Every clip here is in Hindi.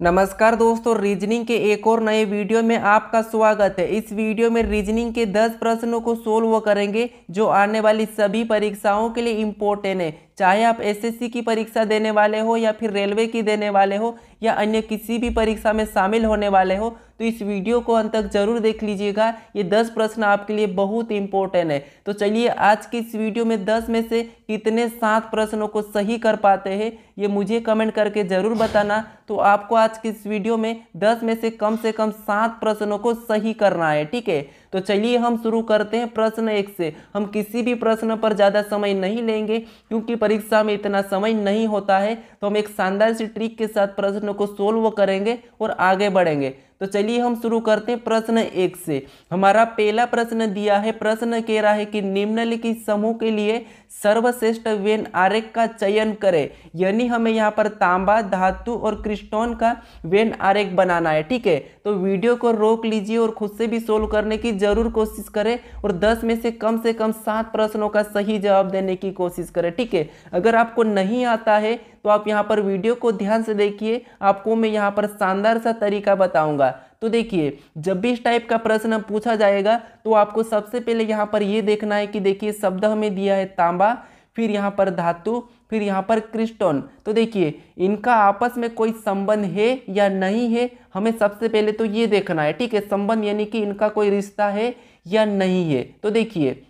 नमस्कार दोस्तों, रीजनिंग के एक और नए वीडियो में आपका स्वागत है। इस वीडियो में रीजनिंग के 10 प्रश्नों को सोल्व करेंगे जो आने वाली सभी परीक्षाओं के लिए इम्पोर्टेंट है। चाहे आप एसएससी की परीक्षा देने वाले हो या फिर रेलवे की देने वाले हो या अन्य किसी भी परीक्षा में शामिल होने वाले हो, तो इस वीडियो को अंत तक जरूर देख लीजिएगा। ये 10 प्रश्न आपके लिए बहुत इंपॉर्टेंट है। तो चलिए आज की इस वीडियो में 10 में से कितने 7 प्रश्नों को सही कर पाते हैं ये मुझे कमेंट करके जरूर बताना। तो आपको आज की इस वीडियो में 10 में से कम 7 प्रश्नों को सही करना है, ठीक है। तो चलिए हम शुरू करते हैं प्रश्न 1 से। हम किसी भी प्रश्न पर ज़्यादा समय नहीं लेंगे क्योंकि परीक्षा में इतना समय नहीं होता है। तो हम एक शानदार सी ट्रिक के साथ प्रश्न को सोल्व करेंगे और आगे बढ़ेंगे। तो चलिए हम शुरू करते हैं प्रश्न 1 से। हमारा पहला प्रश्न दिया है, प्रश्न कह रहा है कि निम्नलिखित समूह के लिए सर्वश्रेष्ठ वेन आरेख का चयन करें। यानी हमें यहाँ पर तांबा, धातु और क्रिस्टोन का वेन आरेख बनाना है, ठीक है। तो वीडियो को रोक लीजिए और खुद से भी सोल्व करने की जरूर कोशिश करें और 10 में से कम 7 प्रश्नों का सही जवाब देने की कोशिश करें, ठीक है। अगर आपको नहीं आता है तो आप यहाँ पर वीडियो को ध्यान से देखिए, आपको मैं यहाँ पर शानदार सा तरीका बताऊंगा। तो देखिए, जब भी इस टाइप का प्रश्न पूछा जाएगा तो आपको सबसे पहले यहाँ पर ये देखना है कि देखिए शब्द हमें दिया है तांबा, फिर यहाँ पर धातु, फिर यहाँ पर क्रिस्टोन। तो देखिए इनका आपस में कोई संबंध है या नहीं है, हमें सबसे पहले तो ये देखना है, ठीक है। संबंध यानी कि इनका कोई रिश्ता है या नहीं है। तो देखिए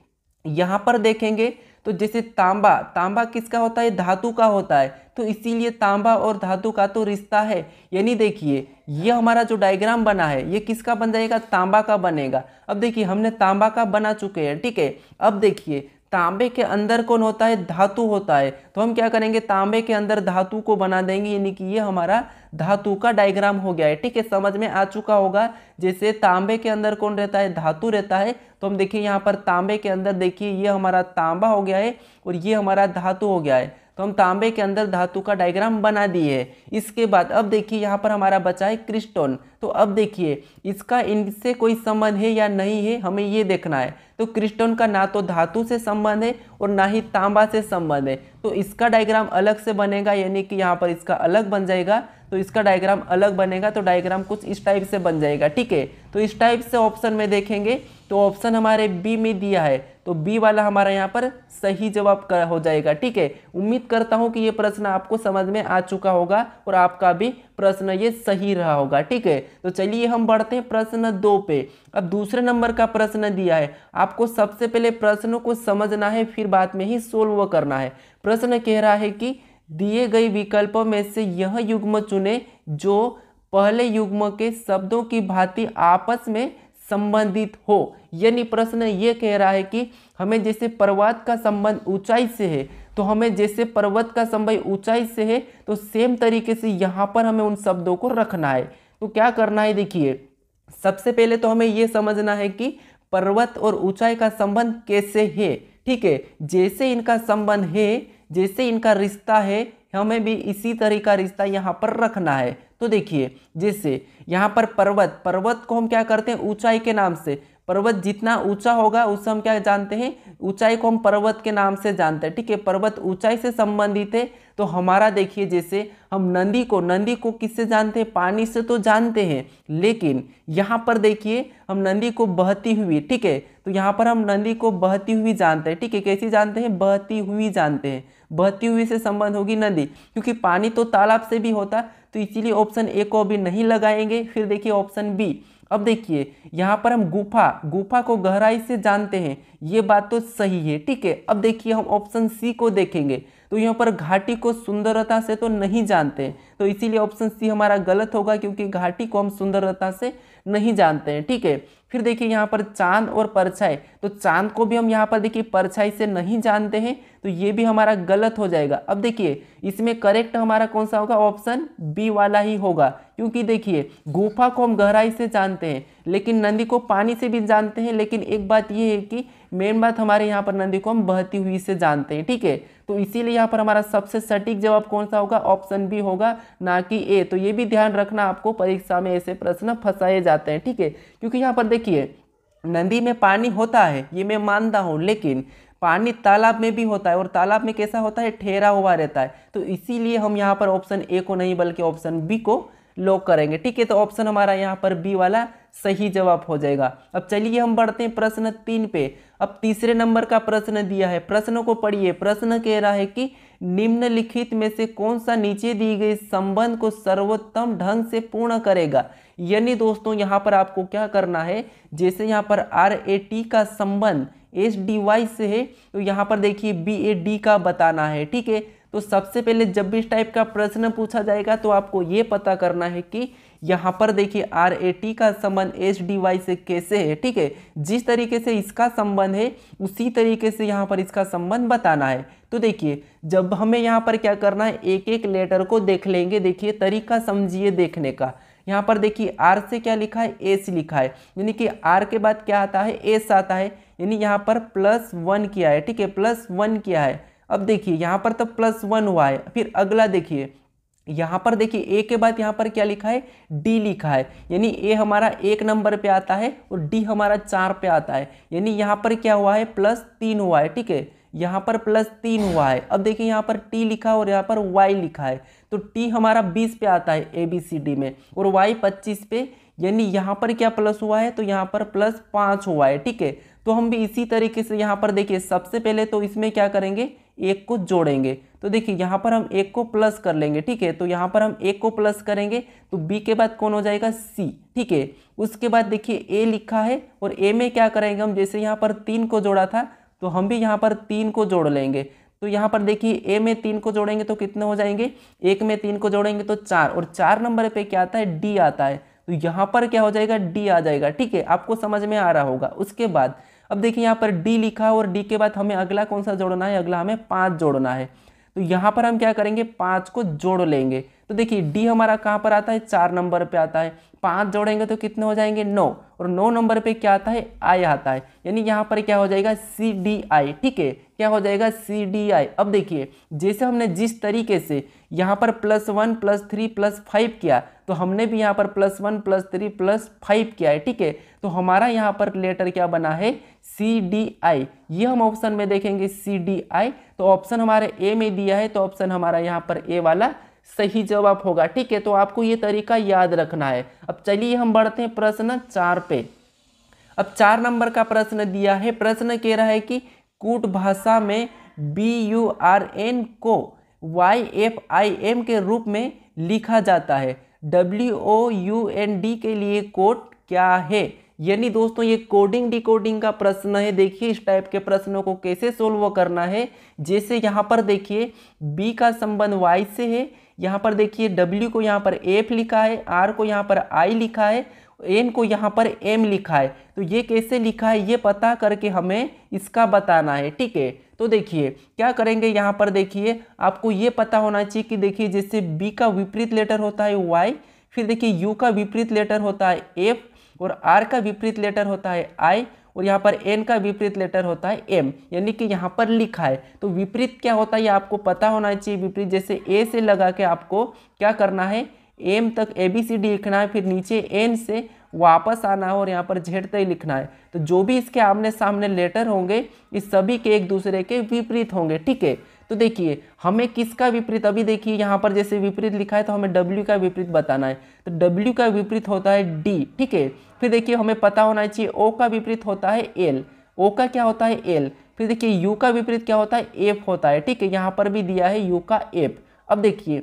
यहाँ पर देखेंगे तो जैसे तांबा, तांबा किसका होता है? धातु का होता है। तो इसीलिए तांबा और धातु का तो रिश्ता है। यानी देखिए ये हमारा जो डायग्राम बना है ये किसका बन जाएगा? तांबा का बनेगा। अब देखिए हमने तांबा का बना चुके हैं, ठीक है। अब देखिए तांबे के अंदर कौन होता है? धातु होता है। तो हम क्या करेंगे? तांबे के अंदर धातु को बना देंगे, यानी कि ये हमारा धातु का डायग्राम हो गया है, ठीक है। समझ में आ चुका होगा। जैसे तांबे के अंदर कौन रहता है? धातु रहता है। तो हम देखिए यहाँ पर तांबे के अंदर देखिए ये हमारा तांबा हो गया है और ये हमारा धातु हो गया है। तो हम तांबे के अंदर धातु का डायग्राम बना दिए है। इसके बाद अब देखिए यहाँ पर हमारा बचा है क्रिस्टोन। तो अब देखिए इसका इनसे कोई संबंध है या नहीं है, हमें ये देखना है। तो क्रिस्टोन का ना तो धातु से संबंध है और ना ही तांबा से संबंध है। तो इसका डायग्राम अलग से बनेगा, यानी कि यहाँ पर इसका अलग बन जाएगा। तो इसका डायग्राम अलग बनेगा तो डायग्राम कुछ इस टाइप से बन जाएगा, ठीक है। तो इस टाइप से ऑप्शन में देखेंगे तो ऑप्शन हमारे बी में दिया है, तो बी वाला हमारा यहाँ पर सही जवाब हो जाएगा, ठीक है। उम्मीद करता हूँ कि ये प्रश्न आपको समझ में आ चुका होगा और आपका भी प्रश्न ये सही रहा होगा, ठीक है। तो चलिए हम बढ़ते हैं प्रश्न 2 पे। अब दूसरे नंबर का प्रश्न दिया है, आपको सबसे पहले प्रश्नों को समझना है फिर बाद में ही सोल्व करना है। प्रश्न कह रहा है कि दिए गए विकल्पों में से यह युग्म चुने जो पहले युग्म के शब्दों की भांति आपस में संबंधित हो। यानी प्रश्न ये कह रहा है कि हमें जैसे पर्वत का संबंध ऊंचाई से है, तो हमें जैसे पर्वत का संबंध ऊंचाई से है तो सेम तरीके से यहाँ पर हमें उन शब्दों को रखना है। तो क्या करना है? देखिए सबसे पहले तो हमें ये समझना है कि पर्वत और ऊंचाई का संबंध कैसे है, ठीक है। जैसे इनका संबंध है, जैसे इनका रिश्ता है, हमें भी इसी तरह का रिश्ता यहाँ पर रखना है। तो देखिए जैसे यहाँ पर पर्वत, पर्वत को हम क्या करते हैं? ऊंचाई के नाम से। पर्वत जितना ऊंचा होगा उससे हम क्या जानते हैं? ऊंचाई को हम पर्वत के नाम से जानते हैं, ठीक है। पर्वत ऊंचाई से संबंधित है। तो हमारा देखिए जैसे हम नदी को किससे जानते हैं? पानी से तो जानते हैं, लेकिन यहाँ पर देखिए हम नदी को बहती हुई, ठीक है। तो यहाँ पर हम नदी को बहती हुई जानते हैं, ठीक है। कैसी जानते हैं? बहती हुई जानते हैं। बहती हुई से संबंध होगी नदी, क्योंकि पानी तो तालाब से भी होता, तो इसीलिए ऑप्शन ए को भी नहीं लगाएंगे। फिर देखिए ऑप्शन बी। अब देखिए यहाँ पर हम गुफा को गहराई से जानते हैं, ये बात तो सही है, ठीक है। अब देखिए हम ऑप्शन सी को देखेंगे तो यहाँ पर घाटी को सुंदरता से तो नहीं जानते, तो इसीलिए ऑप्शन सी हमारा गलत होगा, क्योंकि घाटी को हम सुंदरता से नहीं जानते हैं, ठीक है। फिर देखिए यहाँ पर चांद और परछाई, तो चांद को भी हम यहाँ पर देखिए परछाई से नहीं जानते हैं, तो ये भी हमारा गलत हो जाएगा। अब देखिए इसमें करेक्ट हमारा कौन सा होगा? ऑप्शन बी वाला ही होगा, क्योंकि देखिए गुफा को हम गहराई से जानते हैं लेकिन नदी को पानी से भी जानते हैं, लेकिन एक बात ये है कि मेन बात हमारे यहाँ पर नदी को हम बहती हुई से जानते हैं, ठीक है। तो इसीलिए यहाँ पर हमारा सबसे सटीक जवाब कौन सा होगा? ऑप्शन बी होगा, ना कि ए। तो ये भी ध्यान रखना, आपको परीक्षा में ऐसे प्रश्न फंसाए जाते हैं, ठीक है। क्योंकि यहाँ पर देखिए नदी में पानी होता है, ये मैं मानता हूँ, लेकिन पानी तालाब में भी होता है और तालाब में कैसा होता है? ठहरा हुआ रहता है। तो इसीलिए हम यहाँ पर ऑप्शन ए को नहीं बल्कि ऑप्शन बी को लॉक करेंगे। ठीक है, तो ऑप्शन हमारा यहाँ पर बी वाला सही जवाब हो जाएगा। अब चलिए हम बढ़ते हैं प्रश्न 3 पे। अब तीसरे नंबर का प्रश्न दिया है, प्रश्न को पढ़िए। प्रश्न कह रहा है कि निम्नलिखित में से कौन सा नीचे दी गई संबंध को सर्वोत्तम ढंग से पूर्ण करेगा। यानी दोस्तों यहाँ पर आपको क्या करना है, जैसे यहाँ पर RAT का संबंध HDY से है, तो यहाँ पर देखिए BAD का बताना है। ठीक है, तो सबसे पहले जब भी इस टाइप का प्रश्न पूछा जाएगा तो आपको ये पता करना है कि यहाँ पर देखिए RAT का संबंध HDY से कैसे है। ठीक है, जिस तरीके से इसका संबंध है उसी तरीके से यहाँ पर इसका संबंध बताना है। तो देखिए जब हमें यहाँ पर क्या करना है, एक एक लेटर को देख लेंगे। देखिए तरीका समझिए देखने का। यहाँ पर देखिए R से क्या लिखा है, S लिखा है, यानी कि R के बाद क्या आता है, S आता है, यानी यहाँ पर +1 किया है। ठीक है, +1 किया है। अब देखिए यहाँ पर तो +1 हुआ है। फिर अगला देखिए यहाँ पर देखिए ए के बाद यहाँ पर क्या लिखा है, डी लिखा है, यानी ए हमारा 1 नंबर पे आता है और डी हमारा 4 पे आता है, यानी यहाँ पर क्या हुआ है, +3 हुआ है। ठीक है, यहाँ पर +3 हुआ है। अब देखिए यहाँ पर टी लिखा है और यहाँ पर वाई लिखा है, तो टी हमारा 20 पे आता है ABCD में और वाई 25 पे, यानी यहाँ पर क्या प्लस हुआ है, तो यहाँ पर +5 हुआ है। ठीक है, तो हम भी इसी तरीके से यहाँ पर देखिए सबसे पहले तो इसमें क्या करेंगे, 1 को जोड़ेंगे। तो देखिए यहाँ पर हम 1 को प्लस कर लेंगे। ठीक है, तो यहाँ पर हम 1 को प्लस करेंगे तो बी के बाद कौन हो जाएगा, सी। ठीक है, उसके बाद देखिए ए लिखा है और ए में क्या करेंगे हम, जैसे यहाँ पर 3 को जोड़ा था तो हम भी यहाँ पर 3 को जोड़ लेंगे। तो यहाँ पर देखिए ए में 3 को जोड़ेंगे तो कितने हो जाएंगे, 1 में 3 को जोड़ेंगे तो 4, और 4 नंबर पे क्या आता है, डी आता है, तो यहाँ पर क्या हो जाएगा, डी आ जाएगा। ठीक है, आपको समझ में आ रहा होगा। उसके बाद अब देखिए यहाँ पर डी लिखा और डी के बाद हमें अगला कौन सा जोड़ना है, अगला हमें 5 जोड़ना है। तो यहाँ पर हम क्या करेंगे, 5 को जोड़ लेंगे। तो देखिए डी हमारा कहाँ पर आता है, 4 नंबर पे आता है, 5 जोड़ेंगे तो कितने हो जाएंगे, 9, और 9 नंबर पे क्या आता है, आई आता है, यानी यहाँ पर क्या हो जाएगा, CDI। ठीक है, क्या हो जाएगा, CDI। अब देखिए जैसे हमने जिस तरीके से यहाँ पर +1 +3 +5 किया, तो हमने भी यहाँ पर +1 +3 +5 किया है। ठीक है, तो हमारा यहाँ पर लेटर क्या बना है, CDI। ये हम ऑप्शन में देखेंगे CDI, तो ऑप्शन हमारे ए में दिया है, तो ऑप्शन हमारा यहाँ पर ए वाला सही जवाब होगा। ठीक है, तो आपको ये तरीका याद रखना है। अब चलिए हम बढ़ते हैं प्रश्न 4 पे। अब 4 नंबर का प्रश्न दिया है। प्रश्न कह रहा है कि कूट भाषा में BURN को YFIM के रूप में लिखा जाता है, WOUND के लिए कोड क्या है। यानी दोस्तों ये कोडिंग डिकोडिंग का प्रश्न है। देखिए इस टाइप के प्रश्नों को कैसे सोल्व करना है। जैसे यहाँ पर देखिए B का संबंध Y से है, यहाँ पर देखिए W को यहाँ पर F लिखा है, R को यहाँ पर I लिखा है, N को यहाँ पर M लिखा है। तो ये कैसे लिखा है ये पता करके हमें इसका बताना है। ठीक है, तो देखिए क्या करेंगे, यहाँ पर देखिए आपको ये पता होना चाहिए कि देखिए जैसे B का विपरीत लेटर होता है Y, फिर देखिए U का विपरीत लेटर होता है F, और R का विपरीत लेटर होता है I, और यहाँ पर N का विपरीत लेटर होता है M, यानी कि यहाँ पर लिखा है। तो विपरीत क्या होता है ये आपको पता होना चाहिए। विपरीत जैसे A से लगा के आपको क्या करना है, M तक ABCD लिखना है, फिर नीचे N से वापस आना है और यहाँ पर Z तक लिखना है। तो जो भी इसके आमने सामने लेटर होंगे इस सभी के एक दूसरे के विपरीत होंगे। ठीक है, तो देखिए हमें किसका विपरीत, अभी देखिए यहाँ पर जैसे विपरीत लिखा है तो हमें W का विपरीत बताना है, तो W का विपरीत होता है D। ठीक है, फिर देखिए हमें पता होना चाहिए O का विपरीत होता है L, O का क्या होता है L, फिर देखिए U का विपरीत क्या होता है, F होता है। ठीक है, यहाँ पर भी दिया है U का F। अब देखिए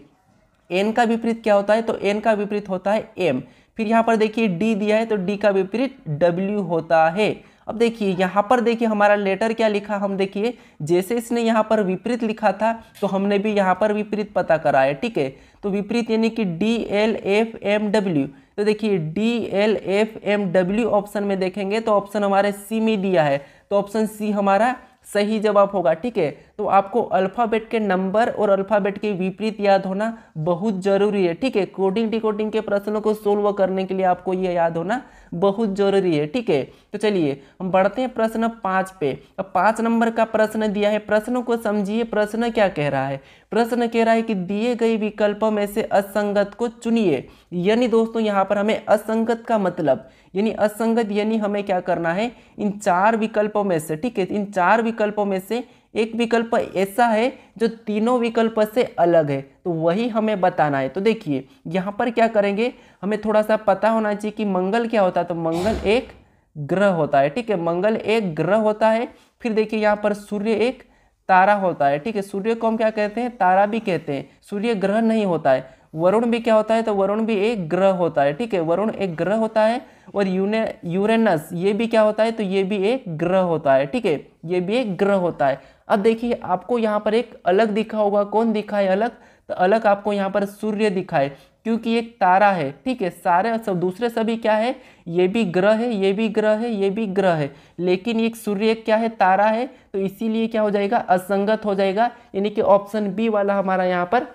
N का विपरीत क्या होता है, तो N का विपरीत होता है M, फिर यहाँ पर देखिए D दिया है तो D का विपरीत W होता है। अब देखिए यहाँ पर देखिए हमारा लेटर क्या लिखा, हम देखिए जैसे इसने यहाँ पर विपरीत लिखा था तो हमने भी यहाँ पर विपरीत पता करा है। ठीक है, तो विपरीत यानी कि DLFMW, तो देखिए DLFMW ऑप्शन में देखेंगे तो ऑप्शन हमारे सी में दिया है, तो ऑप्शन सी हमारा सही जवाब होगा। ठीक है, तो आपको अल्फ़ाबेट के नंबर और अल्फ़ाबेट के विपरीत याद होना बहुत जरूरी है। ठीक है, कोडिंग डिकोडिंग के प्रश्नों को सोल्व करने के लिए आपको ये याद होना बहुत जरूरी है। ठीक है, तो चलिए हम बढ़ते हैं प्रश्न 5 पे। अब 5 नंबर का प्रश्न दिया है, प्रश्नों को समझिए। प्रश्न क्या कह रहा है, प्रश्न कह रहा है कि दिए गए विकल्पों में से असंगत को चुनिए। यानी दोस्तों यहाँ पर हमें असंगत का मतलब यानी असंगत यानी हमें क्या करना है, इन 4 विकल्पों में से, ठीक है, इन 4 विकल्पों में से एक विकल्प ऐसा है जो तीनों विकल्प से अलग है, तो वही हमें बताना है। तो देखिए यहाँ पर क्या करेंगे, हमें थोड़ा सा पता होना चाहिए कि मंगल क्या होता है। तो मंगल एक ग्रह होता है, ठीक है, मंगल एक ग्रह होता है। फिर देखिए यहाँ पर सूर्य एक तारा होता है, ठीक है, सूर्य को हम क्या कहते हैं, तारा भी कहते हैं, सूर्य ग्रह नहीं होता है। वरुण भी क्या होता है, तो वरुण भी एक ग्रह होता है, ठीक है, वरुण एक ग्रह होता है। और यूरेनस ये भी क्या होता है, तो ये भी एक ग्रह होता है, ठीक है, ये भी एक ग्रह होता है। अब देखिए आपको यहाँ पर एक अलग दिखा होगा, कौन दिखा है अलग, तो अलग आपको यहाँ पर सूर्य दिखा है, क्योंकि एक तारा है, ठीक है, सारे सब दूसरे सभी क्या है, ये भी ग्रह है, ये भी ग्रह है, ये भी ग्रह है, लेकिन एक सूर्य एक क्या है, तारा है, तो इसीलिए क्या हो जाएगा, असंगत हो जाएगा, यानी कि ऑप्शन बी वाला हमारा यहाँ पर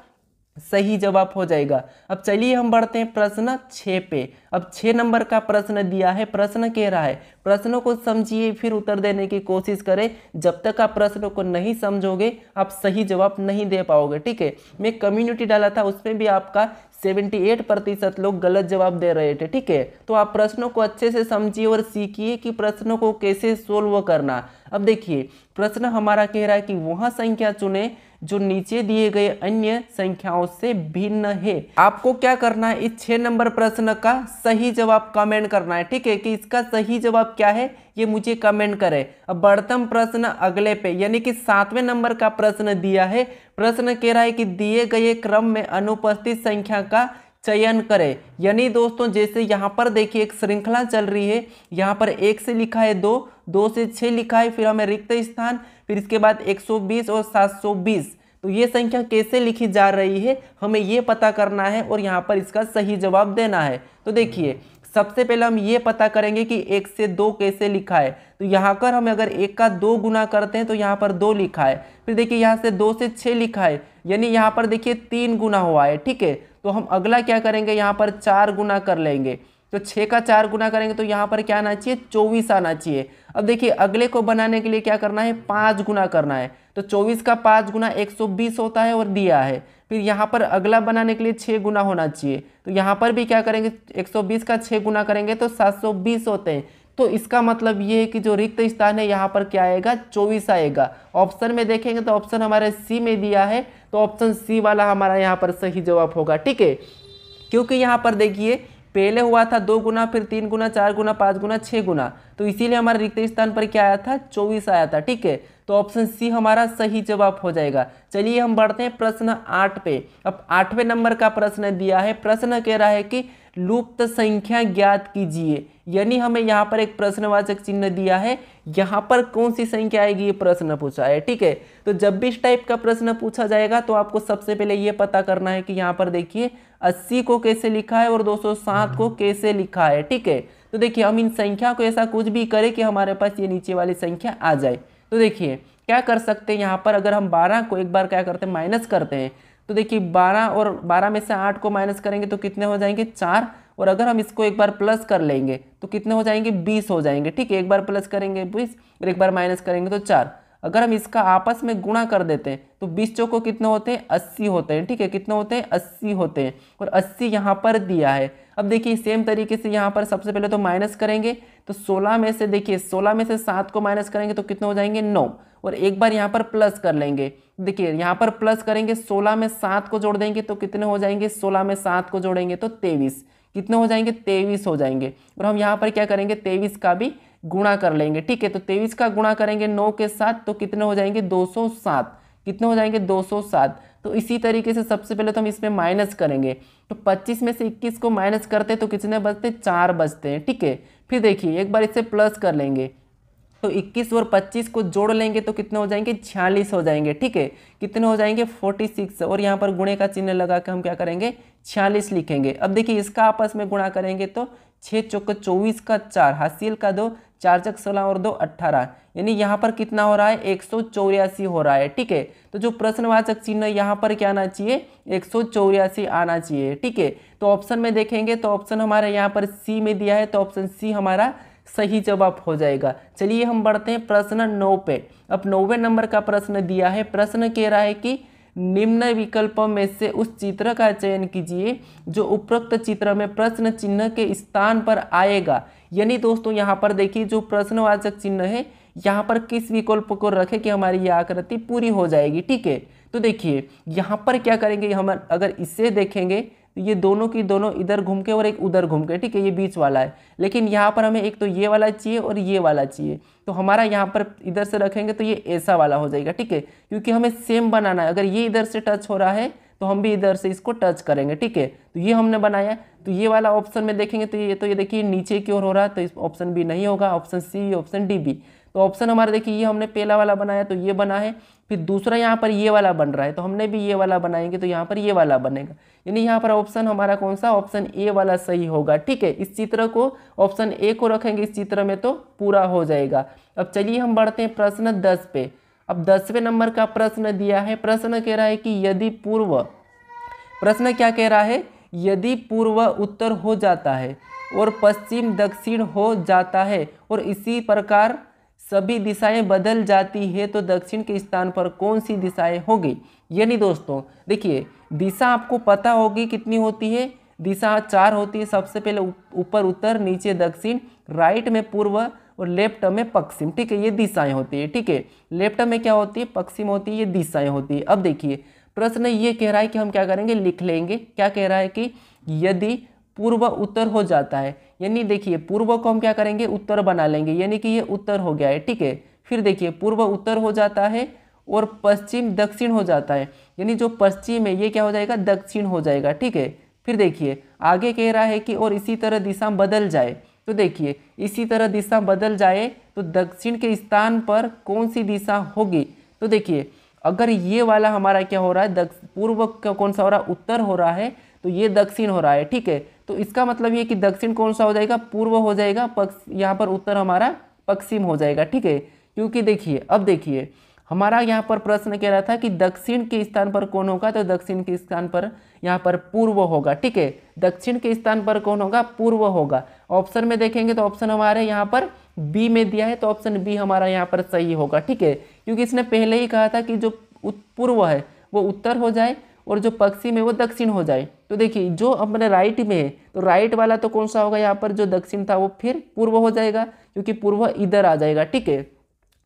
सही जवाब हो जाएगा। अब चलिए हम बढ़ते हैं प्रश्न 6 पे। अब 6 नंबर का प्रश्न दिया है, प्रश्न कह रहा है, प्रश्नों को समझिए फिर उत्तर देने की कोशिश करें। जब तक आप प्रश्नों को नहीं समझोगे आप सही जवाब नहीं दे पाओगे, ठीक है। मैं कम्युनिटी डाला था, उसमें भी आपका 78% लोग गलत जवाब दे रहे थे, ठीक है। तो आप प्रश्नों को अच्छे से समझिए और सीखिए कि प्रश्नों को कैसे सोल्व करना। अब देखिए प्रश्न हमारा कह रहा है कि वह संख्या चुने जो नीचे दिए गए अन्य संख्याओं से भिन्न है। आपको क्या करना है, इस 6 नंबर प्रश्न का सही जवाब कमेंट करना है, ठीक है, कि इसका सही जवाब क्या है ये मुझे कमेंट करें। अब बढ़तम प्रश्न अगले पे, यानी कि 7वें नंबर का प्रश्न दिया है। प्रश्न कह रहा है कि दिए गए क्रम में अनुपस्थित संख्या का चयन करें। यानी दोस्तों जैसे यहाँ पर देखिए एक श्रृंखला चल रही है, यहाँ पर 1 से लिखा है 2, 2 से 6 लिखा है, फिर हमें रिक्त स्थान, फिर इसके बाद 120 और 720। तो ये संख्या कैसे लिखी जा रही है हमें ये पता करना है और यहाँ पर इसका सही जवाब देना है। तो देखिए सबसे पहले हम ये पता करेंगे कि 1 से 2 कैसे लिखा है। तो यहाँ पर हम अगर 1 का 2 गुना करते हैं तो यहाँ पर 2 लिखा है। फिर देखिए यहाँ से 2 से 6 लिखा है, यानी यहाँ पर देखिए 3 गुना हुआ है, ठीक है। तो हम अगला क्या करेंगे, यहाँ पर 4 गुना कर लेंगे। तो 6 का 4 गुना करेंगे तो यहाँ पर क्या आना चाहिए, 24 आना चाहिए। अब देखिए अगले को बनाने के लिए क्या करना है, 5 गुना करना है। तो 24 का 5 गुना 120 होता है और दिया है। फिर यहाँ पर अगला बनाने के लिए 6 गुना होना चाहिए। तो यहाँ पर भी क्या करेंगे, 120 का 6 गुना करेंगे तो 720 होते हैं। तो इसका मतलब ये है कि जो रिक्त स्थान है यहाँ पर क्या आएगा, 24 आएगा। ऑप्शन में देखेंगे तो ऑप्शन हमारे सी में दिया है, तो ऑप्शन सी वाला हमारा यहाँ पर सही जवाब होगा, ठीक है। क्योंकि यहाँ पर देखिए पहले हुआ था 2 गुना, फिर 3 गुना, 4 गुना, 5 गुना, 6 गुना, तो इसीलिए हमारे रिक्त स्थान पर क्या आया था, 24 आया था, ठीक है। तो ऑप्शन सी हमारा सही जवाब हो जाएगा। चलिए हम बढ़ते हैं प्रश्न 8 पे। अब 8वें नंबर का प्रश्न दिया है। प्रश्न कह रहा है कि लुप्त संख्या ज्ञात कीजिए, यानी हमें यहाँ पर एक प्रश्नवाचक चिन्ह दिया है, यहाँ पर कौन सी संख्या आएगी ये प्रश्न पूछा है, ठीक है। तो जब भी इस टाइप का प्रश्न पूछा जाएगा तो आपको सबसे पहले ये पता करना है कि यहाँ पर देखिए 80 को कैसे लिखा है और 207 को कैसे लिखा है, ठीक है। तो देखिए हम इन संख्या को ऐसा कुछ भी करें कि हमारे पास ये नीचे वाली संख्या आ जाए। तो देखिए क्या कर सकते हैं, यहाँ पर अगर हम 12 को एक बार क्या करते हैं, माइनस करते हैं। तो देखिए 12 और 12 में से 8 को माइनस करेंगे तो कितने हो जाएंगे, 4। और अगर हम इसको एक बार प्लस कर लेंगे तो कितने हो जाएंगे, 20 हो जाएंगे, ठीक है। एक बार प्लस करेंगे 20 और एक बार माइनस करेंगे तो 4। अगर हम इसका आपस में गुणा कर देते हैं तो 20 चौको कितने होते हैं, 80 होते हैं, ठीक है। कितने होते हैं, 80 होते हैं, और 80 यहाँ पर दिया है। अब देखिए सेम तरीके से यहाँ पर सबसे पहले तो माइनस करेंगे, तो 16 में से देखिए 16 में से 7 को माइनस करेंगे तो कितने हो जाएंगे, 9। और एक बार यहाँ पर प्लस कर लेंगे, देखिए यहाँ पर प्लस करेंगे, 16 में 7 को जोड़ देंगे तो कितने हो जाएंगे, 16 में 7 को जोड़ेंगे तो 23। कितने हो जाएंगे, 23 हो जाएंगे। और हम यहाँ पर क्या करेंगे, 23 का भी गुणा कर लेंगे, ठीक है। तो 23 का गुणा करेंगे 9 के साथ तो कितने हो जाएंगे, 207। कितने हो जाएंगे, 207। तो इसी तरीके से सबसे पहले तो हम इसमें माइनस करेंगे, तो 25 में से 21 को माइनस करते तो कितने बचते, 4 बचते हैं, ठीक है। फिर देखिए एक बार इसे प्लस कर लेंगे, तो 21 और 25 को जोड़ लेंगे तो कितने हो जाएंगे, 46 हो जाएंगे, ठीक है। कितने हो जाएंगे, 46। और यहाँ पर गुणे का चिन्ह लगा के हम क्या करेंगे, 46 लिखेंगे। अब देखिए इसका आपस में गुणा करेंगे तो 6 चौक 24 का 4, हासिल का 2, 4 चक 16 और 2 18, यानी यहाँ पर कितना हो रहा है, 184 हो रहा है, ठीक है। तो जो प्रश्नवाचक चिन्ह यहाँ पर क्या आना चाहिए, 184 आना चाहिए, ठीक है। तो ऑप्शन में देखेंगे तो ऑप्शन हमारे यहाँ पर सी में दिया है, तो ऑप्शन सी हमारा सही जवाब हो जाएगा। चलिए हम बढ़ते हैं प्रश्न 9 पे। अब 9वें नंबर का प्रश्न दिया है। प्रश्न कह रहा है कि निम्न विकल्पों में से उस चित्र का चयन कीजिए जो उपरोक्त चित्र में प्रश्न चिन्ह के स्थान पर आएगा। यानी दोस्तों यहाँ पर देखिए जो प्रश्नवाचक चिन्ह है यहाँ पर किस विकल्प को रखें कि हमारी ये आकृति पूरी हो जाएगी। ठीक है, तो देखिए यहाँ पर क्या करेंगे, हम अगर इसे देखेंगे तो ये दोनों की दोनों इधर घूम के और एक उधर घूम के, ठीक है, ये बीच वाला है। लेकिन यहाँ पर हमें एक तो ये वाला चाहिए और ये वाला चाहिए, तो हमारा यहाँ पर इधर से रखेंगे तो ये ऐसा वाला हो जाएगा। ठीक है, क्योंकि हमें सेम बनाना है। अगर ये इधर से टच हो रहा है तो हम भी इधर से इसको टच करेंगे। ठीक है, तो ये हमने बनाया। तो ये वाला ऑप्शन में देखेंगे तो ये देखिए नीचे की ओर हो रहा है, तो इस ऑप्शन बी नहीं होगा, option C, option D B. तो ऑप्शन हमारा देखिए ये हमने पहला वाला बनाया तो ये बना है, फिर दूसरा यहाँ पर ये वाला बन रहा है तो हमने भी ये वाला बनाएंगे तो यहाँ पर ये वाला बनेगा। यानी यहाँ पर ऑप्शन हमारा कौन सा, ऑप्शन ए वाला सही होगा। ठीक है, इस चित्र को ऑप्शन ए को रखेंगे इस चित्र में तो पूरा हो जाएगा। अब चलिए हम बढ़ते हैं प्रश्न 10 पे। अब 10वें नंबर का प्रश्न दिया है। प्रश्न कह रहा है कि प्रश्न क्या कह रहा है, यदि पूर्व उत्तर हो जाता है और पश्चिम दक्षिण हो जाता है और इसी प्रकार सभी दिशाएं बदल जाती है तो दक्षिण के स्थान पर कौन सी दिशाएं होगी। यानी दोस्तों देखिए दिशा आपको पता होगी कितनी होती है, दिशा 4 होती है। सबसे पहले ऊपर उत्तर, नीचे दक्षिण, राइट में पूर्व और लेफ्ट में पश्चिम। ठीक है, ये दिशाएं होती है। ठीक है, लेफ्ट में क्या होती है, पश्चिम होती है, ये दिशाएं होती है। अब देखिए प्रश्न ये कह रहा है कि हम क्या करेंगे, लिख लेंगे। क्या कह रहा है कि यदि पूर्व उत्तर हो जाता है, यानी देखिए पूर्व को हम क्या करेंगे, उत्तर बना लेंगे, यानी कि ये उत्तर हो गया है। ठीक है, फिर देखिए पूर्व उत्तर हो जाता है और पश्चिम दक्षिण हो जाता है, यानी जो पश्चिम है ये क्या हो जाएगा, दक्षिण हो जाएगा। ठीक है, फिर देखिए आगे कह रहा है कि और इसी तरह दिशा बदल जाए, तो देखिए इसी तरह दिशा बदल जाए तो दक्षिण के स्थान पर कौन सी दिशा होगी। तो देखिए अगर ये वाला हमारा क्या हो रहा है, पूर्व का कौन सा हो रहा है, उत्तर हो रहा है, तो ये दक्षिण हो रहा है। ठीक है, तो इसका मतलब ये कि दक्षिण कौन सा हो जाएगा, पूर्व हो जाएगा, यहाँ पर उत्तर हमारा पश्चिम हो जाएगा। ठीक है, क्योंकि देखिए अब देखिए हमारा यहाँ पर प्रश्न कह रहा था कि दक्षिण के स्थान पर कौन होगा, तो दक्षिण के स्थान पर यहाँ पर पूर्व होगा। ठीक है, दक्षिण के स्थान पर कौन होगा, पूर्व होगा। ऑप्शन में देखेंगे तो ऑप्शन हमारे यहाँ पर बी में दिया है, तो ऑप्शन बी हमारा यहाँ पर सही होगा। ठीक है, क्योंकि इसने पहले ही कहा था कि जो पूर्व है वो उत्तर हो जाए और जो पश्चिम है वो दक्षिण हो जाए। तो देखिए जो अपने राइट में है तो राइट वाला तो कौन सा होगा, यहाँ पर जो दक्षिण था वो फिर पूर्व हो जाएगा, क्योंकि पूर्व इधर आ जाएगा। ठीक है,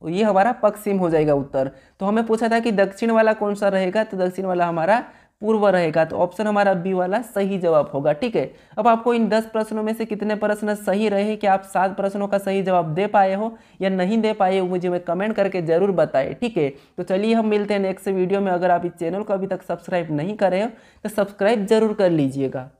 तो ये हमारा पश्चिम हो जाएगा उत्तर। तो हमें पूछा था कि दक्षिण वाला कौन सा रहेगा, तो दक्षिण वाला हमारा पूर्व रहेगा, तो ऑप्शन हमारा बी वाला सही जवाब होगा। ठीक है, अब आपको इन 10 प्रश्नों में से कितने प्रश्न सही रहे, कि आप 7 प्रश्नों का सही जवाब दे पाए हो या नहीं दे पाए हो, मुझे कमेंट करके जरूर बताएं। ठीक है, तो चलिए हम मिलते हैं नेक्स्ट वीडियो में। अगर आप इस चैनल को अभी तक सब्सक्राइब नहीं करे हो तो सब्सक्राइब जरूर कर लीजिएगा।